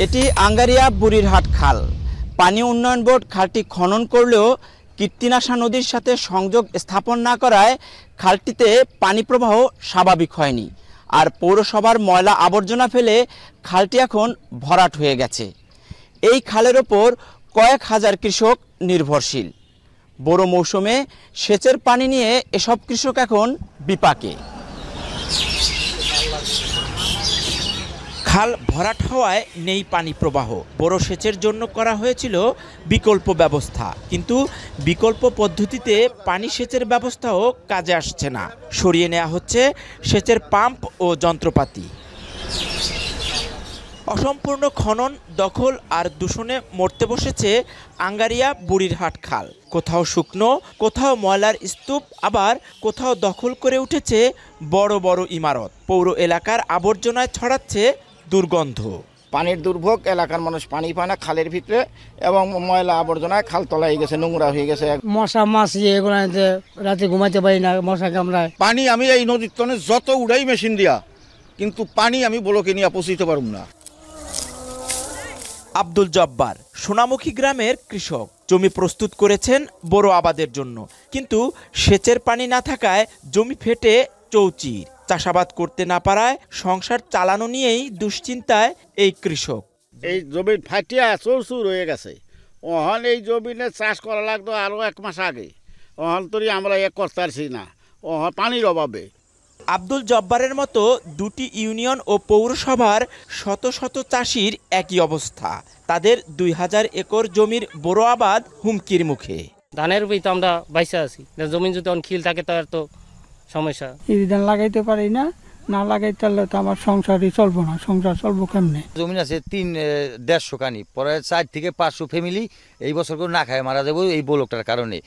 এটি আঙ্গারিয়া বুড়িরহাট খাল। পানি উন্নয়ন বোর্ড খালটি খনন করলেও কীর্তিনাশা নদীর সাথে সংযোগ স্থাপন না করায় খালটিতে পানি প্রবাহ স্বাভাবিক হয়নি। আর পৌরসভার ময়লা আবর্জনা ফেলে খালটি এখন ভরাট হয়ে গেছে। এই খালের ওপর কয়েক হাজার কৃষক নির্ভরশীল। বোরো মৌসুমে সেচের পানি নিয়ে এসব কৃষক এখন বিপাকে। খাল ভরাট হওয়ায় নেই পানি প্রবাহ। বোরো সেচের জন্য করা হয়েছিল বিকল্প ব্যবস্থা, কিন্তু বিকল্প পদ্ধতিতে পানি সেচের ব্যবস্থাও কাজে আসছে না। সরিয়ে নেওয়া হচ্ছে সেচের পাম্প ও যন্ত্রপাতি। অসম্পূর্ণ খনন, দখল আর দূষণে মরতে বসেছে আঙ্গারিয়া বুড়িরহাট খাল। কোথাও শুকনো, কোথাও ময়লার স্তূপ, আবার কোথাও দখল করে উঠেছে বড় বড় ইমারত। পৌর এলাকার আবর্জনায় ছড়াচ্ছে দুর্গন্ধ। পানির দুর্ভোগ, এলাকার মানুষ পানি পায় না খালের ভিতরে, এবং ময়লা আবর্জনায় খাল তলায় গেছে, নোংরা হয়ে গেছে। মশা মাছি এগুলো রাতে ঘুমাতে পারি না, মশা কামড়ায়। পানি আমি এই নদীর তনে যত উড়াই মেশিন দিয়া, কিন্তু পানি আমি বলকে নিয়ে পৌঁছতে পারব না। আব্দুল জব্বার সোনামুখী গ্রামের কৃষক। জমি প্রস্তুত করেছেন বোরো আবাদের জন্য, কিন্তু সেচের পানি না থাকায় জমি ফেটে চৌচির। চাষাবাদ করতে না পারায় সংসার চালানো নিয়েই দুশ্চিন্তায় এই কৃষক। এই জমি ফাটিয়া চৌচুর হয়ে গেছে। ওহন এই জমিনে চাষ করা লাগতো আরও 1 মাস আগে। ওহন তরি আমরা করতে পারছি না, ওহন পানির অভাবে। আব্দুল জব্বারের মতো 2টি ইউনিয়ন ও পৌরসভার শত শত চাষির একই অবস্থা। তাদের 2000 একর জমির বোরো আবাদ হুমকির মুখে। ধানের উপরেই তো আমরা বাইসা আছি, জমি যদি খিল থাকে তার তো সমস্যা। এই ধান লাগাইতে পারি না, না লাগাইতে পারলে তো আমার সংসারই চলবো না। সংসার চলবো কেমনে? জমি আছে 300-150 কানি, পরে 4 থেকে 500 ফ্যামিলি এই বছর করে না খায় মারা যাবো এই ব্লকটার কারণে।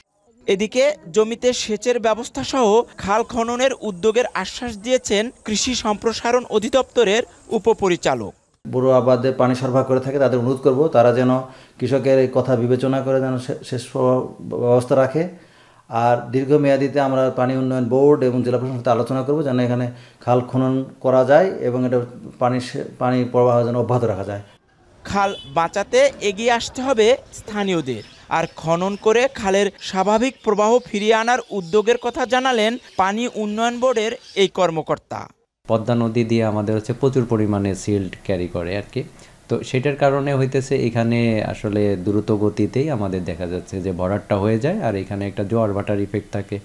এদিকে জমিতে সেচের ব্যবস্থা সহ খাল খননের উদ্যোগের আশ্বাস দিয়েছেন কৃষি সম্প্রসারণ অধিদপ্তরের উপপরিচালক। বোরো আবাদে পানি সরবরাহ করে থাকে তাদের অনুরোধ করব তারা যেন কৃষকের এই কথা বিবেচনা করে যেন শেষ ব্যবস্থা রাখে। আর দীর্ঘমেয়াদীতে আমরা পানি উন্নয়ন বোর্ড এবং জেলা প্রশাসনের সাথে আলোচনা করব যেন এখানে খাল খনন করা যায় এবং এটা পানি প্রবাহ যেন অব্যাহত রাখা যায়। খাল বাঁচাতে এগিয়ে আসতে হবে স্থানীয়দের, আর খনন করে খালের স্বাভাবিক প্রবাহ ফিরিয়ে আনার উদ্যোগের কথা জানালেন পানি উন্নয়ন বোর্ডের এই কর্মকর্তা। পদ্মা নদী দিয়ে আমাদের প্রচুর পরিমাণে সিল্ট ক্যারি করে আর কি, তো সেটার কারণে হইতেছে এখানে আসলে দ্রুত গতিতেই আমাদের দেখা যাচ্ছে যে ভরাটটা হয়ে যায়, আর এখানে একটা জোয়ার ভাটার ইফেক্ট থাকে।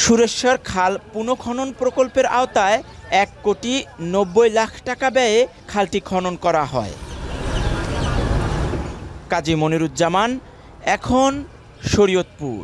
সুরেশ্বর খাল পুনঃখনন প্রকল্পের আওতায় 1,90,00,000 টাকা ব্যয়ে খালটি খনন করা হয়। কাজী মনিরুজ্জামান, এখন শরীয়তপুর।